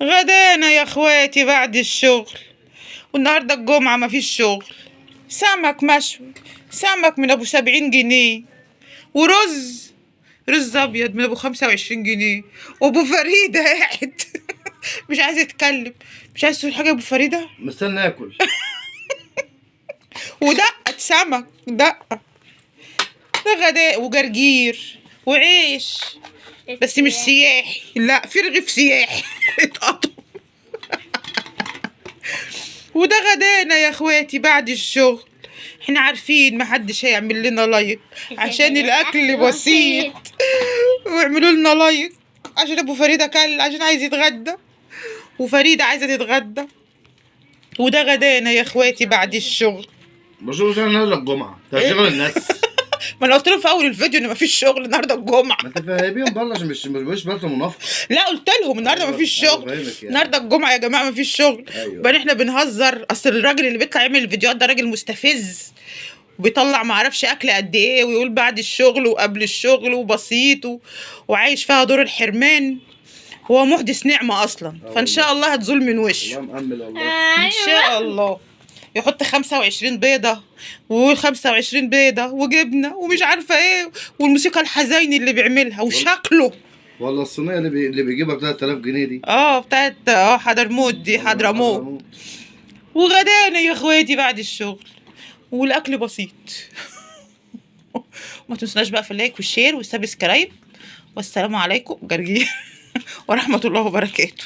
غدانا يا اخواتي بعد الشغل، والنهارده الجمعة مفيش شغل. سمك مشوي، سمك من ابو 70 جنيه، رز ابيض من ابو 25 جنيه، وابو فريدة قاعد مش عايز يتكلم. مش عايز تقول حاجة يا ابو فريدة؟ مستني اكل. ودقة سمك دقة، ده غداء وجرجير وعيش، بس مش سياحي، لا في رغيف سياحي اتقطم. وده غدانا يا اخواتي بعد الشغل. احنا عارفين محدش هيعمل لنا لايك عشان الاكل بسيط، واعملوا لنا لايك عشان ابو فريدة كل، عشان عايز يتغدى، وفريدة عايزة تتغدى. وده غدانا يا اخواتي بعد الشغل. بشوف انا النهارده الجمعه تشغل الناس. ما انا قلت لهم في اول الفيديو ان مفيش شغل النهارده الجمعه. ما انت فاهمين برضه عشان مش بس منافق. لا قلت لهم النهارده مفيش شغل، يعني. النهارده الجمعه يا جماعه مفيش شغل. أيوة. بقى احنا بنهزر، اصل الراجل اللي بيطلع يعمل الفيديوهات ده راجل مستفز، وبيطلع معرفش اكل قد ايه، ويقول بعد الشغل وقبل الشغل وبسيط وعايش فيها دور الحرمان. هو محدث نعمه اصلا، فان شاء الله هتزول من وشه الله مأمل والله. ان شاء الله. يحط 25 بيضة و25 بيضة وجبنة ومش عارفة ايه، والموسيقى الحزيني اللي بيعملها وشكله. والله الصينيه اللي بيجيبها ب 3000 جنيه دي. بتاعت حضرموت دي، حضرموت. وغدانا يا اخواتي بعد الشغل، والاكل بسيط. وما تنسوناش بقى في اللايك والشير والسبسكرايب. والسلام عليكم جرجير ورحمة الله وبركاته.